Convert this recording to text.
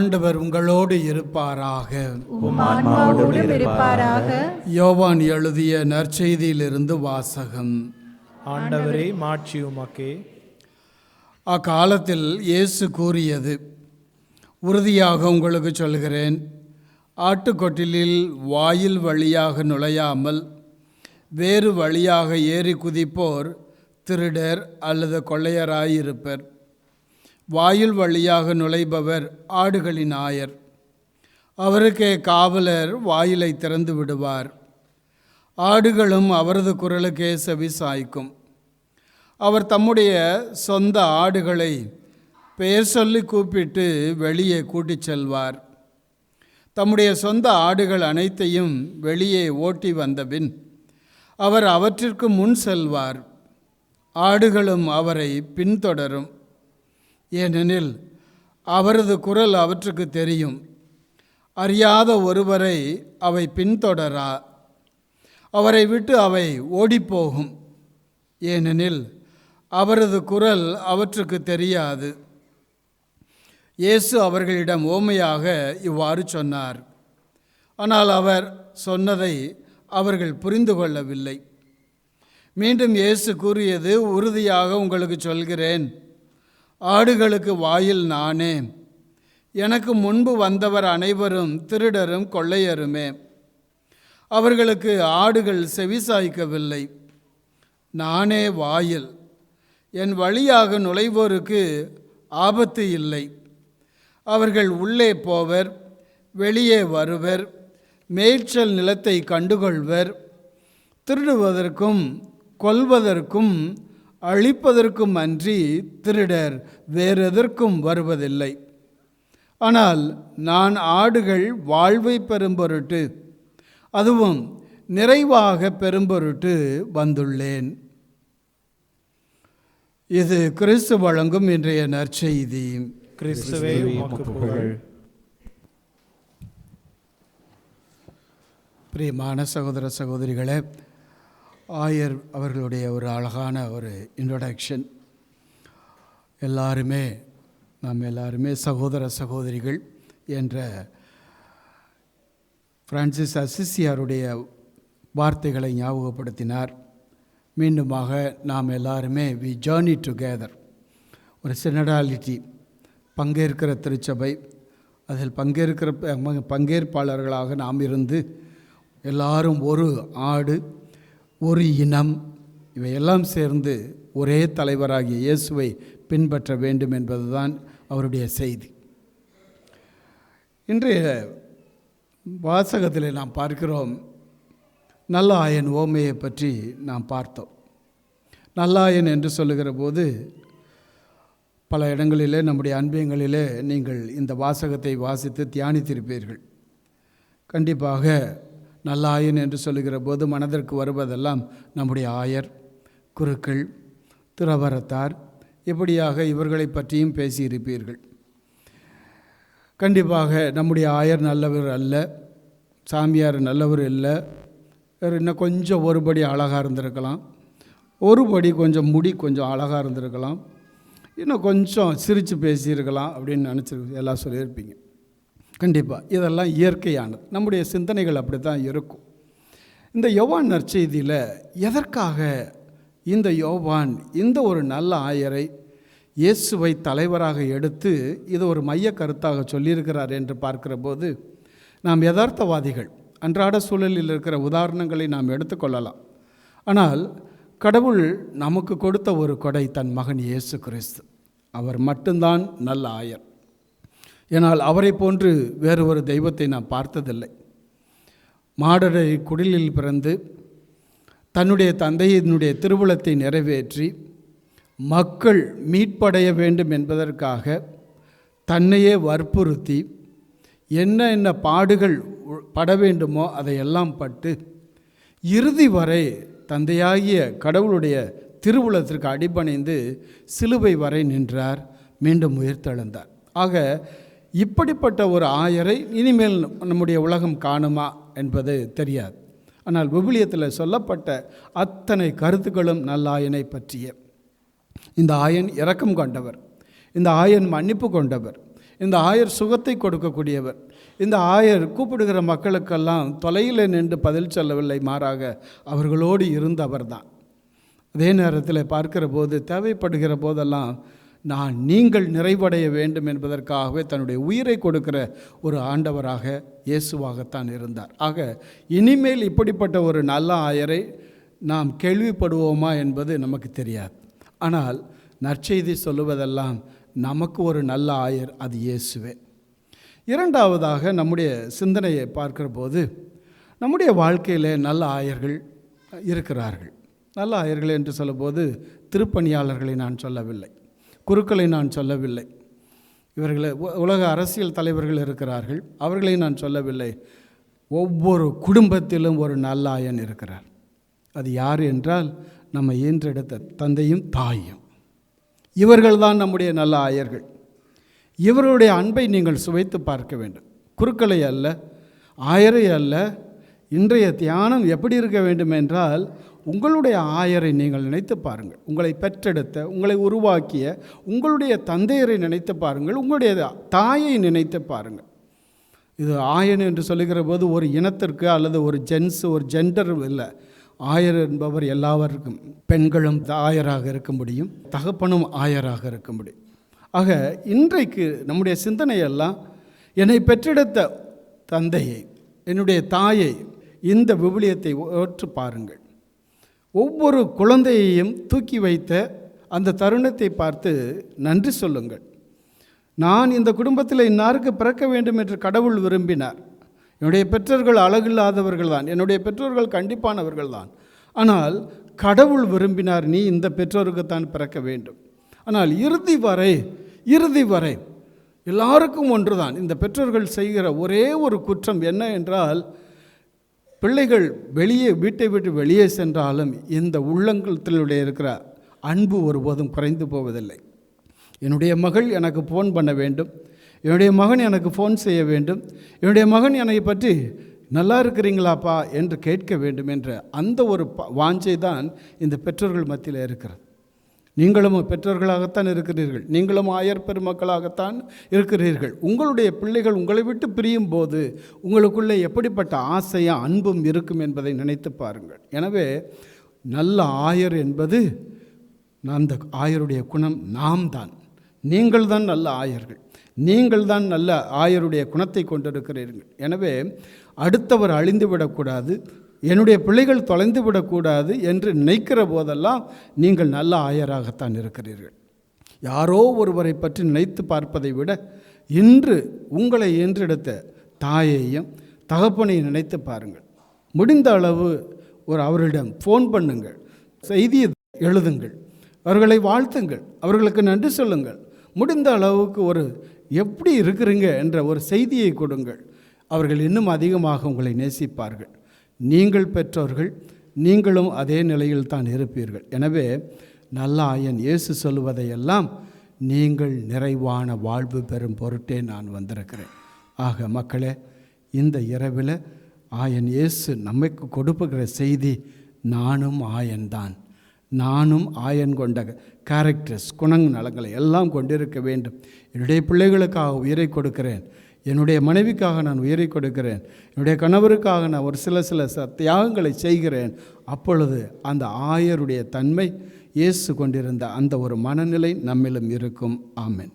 ஆண்டவர் உங்களோடு இருப்பாராக. உம் ஆன்மாவோடும் இருப்பாராக. யோவான் எழுதிய நற்செய்தியிலிருந்து வாசகம். ஆண்டவரே, மாட்சி உமக்கே. அக்காலத்தில் இயேசு கூறியது, உறுதியாக உங்களுக்கு சொல்கிறேன், ஆட்டுக்கொட்டிலில் வாயில் வழியாக நுழையாமல் வேறு வழியாக ஏறி குதிப்போர் திருடர் அல்லது கொள்ளையராயிருப்பர். வாயில் வழியாக நுழைபவர் ஆடுகளின் ஆயர். அவருக்கே காவலர் வாயிலை திறந்து விடுவார். ஆடுகளும் அவரது குரலுக்கே செவி சாய்க்கும். அவர் தம்முடைய சொந்த ஆடுகளை பெயர் சொல்லி கூப்பிட்டு வெளியே கூட்டிச் செல்வார். தம்முடைய சொந்த ஆடுகள் அனைத்தையும் வெளியே ஓட்டி வந்தபின் அவர் அவற்றிற்கு முன் செல்வார். ஆடுகளும் அவரை பின்தொடரும். ஏனெனில் அவரது குரல் அவற்றுக்கு தெரியும். அறியாத ஒருவரை அவை பின்தொடரா. அவரை விட்டு அவை ஓடிப்போகும். ஏனெனில் அவரது குரல் அவற்றுக்கு தெரியாது. இயேசு அவர்களிடம் ஓமையாக இவ்வாறு சொன்னார். ஆனால் அவர் சொன்னதை அவர்கள் புரிந்து கொள்ளவில்லை. மீண்டும் இயேசு கூறியது, உறுதியாக உங்களுக்கு சொல்கிறேன், ஆடுகளுக்கு வாயில் நானே. எனக்கு முன்பு வந்தவர் அனைவரும் திருடரும் கொள்ளையருமே. அவர்களுக்கு ஆடுகள் செவிசாய்க்கவில்லை. நானே வாயில். என் வழியாக நுழைவோருக்கு ஆபத்து இல்லை. அவர்கள் உள்ளே போவர், வெளியே வருவர், மேய்ச்சல் நிலத்தை கண்டுகொள்வர். திருடுவதற்கும் கொல்வதற்கும் அழிப்பதற்கும் அன்றி திருடர் வேறெதற்கும் வருவதில்லை. ஆனால் நான் ஆடுகள் வாழ்வை பெறும்பொருட்டு, அதுவும் நிறைவாக பெறும்பொருட்டு வந்துள்ளேன். இது கிறிஸ்து வழங்கும் இன்றைய நற்செய்தி. கிறிஸ்துவே உமக்கு புகழ். பிரியமான சகோதர சகோதரிகளே, ஆயர் அவர்களுடைய ஒரு அழகான ஒரு இன்ட்ரோடக்ஷன். நாம் எல்லாருமே சகோதர சகோதரிகள் என்ற பிரான்சிஸ் அசிசியாருடைய வார்த்தைகளை ஞாபகப்படுத்தினார். மீண்டுமாக நாம் எல்லாருமே வி ஜர்னி டுகெதர். ஒரு சினடாலிட்டி, பங்கேற்கிற திருச்சபை, அதில் பங்கேற்பாளர்களாக நாம் இருந்து எல்லாரும் ஒரு ஆடு, ஒரு இனம், இவையெல்லாம் சேர்ந்து ஒரே தலைவராகிய இயேசுவை பின்பற்ற வேண்டும் என்பதுதான் அவருடைய செய்தி. இன்றைய வாசகத்தில் நாம் பார்க்கிறோம், நல்லாயன் ஓமையை பற்றி நாம் பார்த்தோம். நல்லாயன் என்று சொல்லுகிற போது பல இடங்களிலே, நம்முடைய அன்பியங்களிலே நீங்கள் இந்த வாசகத்தை வாசித்து தியானித்திருப்பீர்கள். கண்டிப்பாக நல்லாயன் என்று சொல்லுகிற போது மனதிற்கு வருவதெல்லாம் நம்முடைய ஆயர், குருக்கள், துறவரத்தார், இப்படியாக இவர்களை பற்றியும் பேசியிருப்பீர்கள். கண்டிப்பாக நம்முடைய ஆயர் நல்லவர் அல்ல, சாமியார் நல்லவர் இல்லை, இன்னும் கொஞ்சம் ஒருபடி அழகாக இருந்திருக்கலாம், ஒருபடி கொஞ்சம் முடி கொஞ்சம் அழகாக இருந்திருக்கலாம், இன்னும் கொஞ்சம் சிரித்து பேசியிருக்கலாம் அப்படின்னு எல்லாம் சொல்லியிருப்பீங்க. கண்டிப்பாக இதெல்லாம் இயற்கையானது. நம்முடைய சிந்தனைகள் அப்படி தான் இருக்கும். இந்த யோவான் நற்செய்தியில் எதற்காக இந்த யோவான் இந்த ஒரு நல்ல ஆயரை இயேசுவை தலைவராக எடுத்து இது ஒரு மைய கருத்தாக சொல்லியிருக்கிறார் என்று பார்க்கிற போது, நாம் யதார்த்தவாதிகள், அன்றாட சூழலில் இருக்கிற உதாரணங்களை நாம் எடுத்துக்கொள்ளலாம். ஆனால் கடவுள் நமக்கு கொடுத்த ஒரு கொடை தன் மகன் இயேசு கிறிஸ்து. அவர் மட்டும்தான் நல்ல ஆயர். ஏனால் அவரை போன்று வேறு ஒரு தெய்வத்தை நாம் பார்த்ததில்லை. மாடரை குடிலில் பிறந்து தன்னுடைய தந்தையினுடைய திருவுளத்தை நிறைவேற்றி மக்கள் மீட்படைய வேண்டும் என்பதற்காக தன்னையே வற்புறுத்தி என்ன பாடுகள் பட வேண்டுமோ அதையெல்லாம் பட்டு இறுதி வரை தந்தையாகிய கடவுளுடைய திருவுளத்திற்கு அடிபணிந்து சிலுவை வரை நின்றார், மீண்டும் உயிர்த்தெழுந்தார். ஆக இப்படிப்பட்ட ஒரு ஆயரை இனிமேல் நம்முடைய உலகம் காணுமா என்பது தெரியாது. ஆனால் விவிலியத்தில் சொல்லப்பட்ட அத்தனை கருத்துக்களும் நல்லாயனை பற்றிய. இந்த ஆயன் இரக்கம் கொண்டவர், இந்த ஆயன் மன்னிப்பு கொண்டவர், இந்த ஆயர் சுகத்தை கொடுக்கக்கூடியவர். இந்த ஆயர் கூப்பிடுகிற மக்களுக்கெல்லாம் தொலையில் நின்று பதில் சொல்லவில்லை, மாறாக அவர்களோடு இருந்தவர் தான். அதே நேரத்தில் பார்க்கிற போது தேவைப்படுகிற போதெல்லாம் நீங்கள் நிறைவடைய வேண்டும் என்பதற்காகவே தன்னுடைய உயிரை கொடுக்கிற ஒரு ஆண்டவராக இயேசுவாகத்தான் இருந்தார். ஆக இனிமேல் இப்படிப்பட்ட ஒரு நல்ல ஆயரை நாம் கேள்விப்படுவோமா என்பது நமக்கு தெரியாது. ஆனால் நற்செய்தி சொல்லுவதெல்லாம் நமக்கு ஒரு நல்ல ஆயர், அது இயேசுவே. இரண்டாவதாக நம்முடைய சிந்தனையை பார்க்கிற போது நம்முடைய வாழ்க்கையில் நல்ல ஆயர்கள் இருக்கிறார்கள். நல்ல ஆயர்கள் என்று சொல்லும்போது திருப்பணியாளர்களை நான் சொல்லவில்லை, குருக்களை நான் சொல்லவில்லை, இவர்களை உலக அரசியல் தலைவர்கள் இருக்கிறார்கள், அவர்களை நான் சொல்லவில்லை. ஒவ்வொரு குடும்பத்திலும் ஒரு நல்ல ஆயன் இருக்கிறார். அது யார் என்றால் நம்ம ஈன்றெடுத்த தந்தையும் தாயும். இவர்கள்தான் நம்முடைய நல்ல ஆயர்கள். இவர்களுடைய அன்பை நீங்கள் சுவைத்து பார்க்க வேண்டும். குருக்களை அல்ல, ஆயரை அல்ல. இன்றைய தியானம் எப்படி இருக்க வேண்டும் என்றால், உங்களுடைய ஆயரை நீங்கள் நினைத்து பாருங்கள். உங்களை பெற்றெடுத்த, உங்களை உருவாக்கிய உங்களுடைய தந்தையரை நினைத்து பாருங்கள். உங்களுடைய தாயை நினைத்து பாருங்கள். இது ஆயன் என்று சொல்லுகிற போது ஒரு இனத்திற்கு அல்லது ஒரு ஒரு ஜெண்டர் இல்லை. ஆயர் என்பவர் எல்லாருக்கும், பெண்களும் ஆயராக இருக்க முடியும், தகப்பனும் ஆயராக இருக்க முடியும். ஆக இன்றைக்கு நம்முடைய சிந்தனையெல்லாம் என்னை பெற்றெடுத்த தந்தையை, என்னுடைய தாயை, இந்த விவிலியத்தை ஓற்று பாருங்கள். ஒவ்வொரு குழந்தையையும் தூக்கி வைத்த அந்த தருணத்தை பார்த்து நன்றி சொல்லுங்கள். நான் இந்த குடும்பத்தில் இன்னாருக்கு பிறக்க வேண்டும் என்று கடவுள் விரும்பினார். என்னுடைய பெற்றோர்கள் அழகில்லாதவர்கள் தான், என்னுடைய பெற்றோர்கள் கண்டிப்பானவர்கள் தான். ஆனால் கடவுள் விரும்பினார், நீ இந்த பெற்றோருக்குத்தான் பிறக்க வேண்டும். ஆனால் இறுதி வரை எல்லாருக்கும் ஒன்று தான். இந்த பெற்றோர்கள் செய்கிற ஒரே ஒரு குற்றம் என்ன என்றால், பிள்ளைகள் வீட்டை விட்டு வெளியே சென்றாலும் இந்த உள்ளங்களிலுடைய இருக்கிற அன்பு ஒருபோதும் குறைந்து போவதில்லை. என்னுடைய மகள் எனக்கு ஃபோன் பண்ண வேண்டும், என்னுடைய மகன் எனக்கு ஃபோன் செய்ய வேண்டும், என்னுடைய மகன் என்னை பற்றி நல்லா இருக்கிறீங்களாப்பா என்று கேட்க வேண்டும் என்ற அந்த ஒரு வாஞ்சை தான் இந்த பெற்றோர்கள் மத்தியில் இருக்கிறது. நீங்களும் பெற்றோர்களாகத்தான் இருக்கிறீர்கள், நீங்களும் ஆயர் பெருமக்களாகத்தான் இருக்கிறீர்கள். உங்களுடைய பிள்ளைகள் உங்களை விட்டு பிரியும் போது உங்களுக்குள்ளே எப்படிப்பட்ட ஆசையும் அன்பும் இருக்கும் என்பதை நினைத்து பாருங்கள். எனவே நல்ல ஆயர் என்பது, அந்த ஆயருடைய குணம் நாம் தான். நீங்கள் தான் நல்ல ஆயர்கள், நீங்கள் தான் நல்ல ஆயருடைய குணத்தை கொண்டிருக்கிறீர்கள். எனவே அடுத்தவர் அழிந்து விடக்கூடாது, என்னுடைய பிள்ளைகள் தொலைந்து விடக்கூடாது என்று நினைக்கிற போதெல்லாம் நீங்கள் நல்ல ஆயராகத்தான் இருக்கிறீர்கள். யாரோ ஒருவரை பற்றி நினைத்து பார்ப்பதை விட இன்று உங்களை ஈன்றெடுத்த தாயையும் தகப்பனையும் நினைத்து பாருங்கள். முடிந்த அளவு அவர்களிடம் ஃபோன் பண்ணுங்கள், செய்தியை எழுதுங்கள், அவர்களை வாழ்த்துங்கள், அவர்களுக்கு நன்றி சொல்லுங்கள். முடிந்த அளவுக்கு எப்படி இருக்கிறீங்க என்ற ஒரு செய்தியை கொடுங்கள். அவர்கள் இன்னும் அதிகமாக உங்களை நேசிப்பார்கள். நீங்கள் பெற்றோர்கள், நீங்களும் அதே நிலையில் தான் இருப்பீர்கள். எனவே நல்ல ஆயன் இயேசு சொல்லுவதையெல்லாம் நீங்கள் நிறைவான வாழ்வு பெறும் பொருட்டே நான் வந்திருக்கிறேன். ஆக மக்களே, இந்த இரவில் ஆயன் இயேசு நமக்கு கொடுப்புகிற செய்தி, நானும் ஆயன்தான், நானும் ஆயன் கொண்ட கேரக்டர்ஸ், நலங்களை எல்லாம் கொண்டிருக்க வேண்டும். என்னுடைய பிள்ளைகளுக்காக உயிரை கொடுக்கிறேன், என்னுடைய மனைவிக்காக நான் உயிரை கொடுக்கிறேன், என்னுடைய கணவருக்காக நான் ஒரு சில தியாகங்களை செய்கிறேன். அப்பொழுது அந்த ஆயருடைய தன்மை, இயேசு கொண்டிருந்த அந்த ஒரு மனநிலை நம்மிலும் இருக்கும். ஆமென்.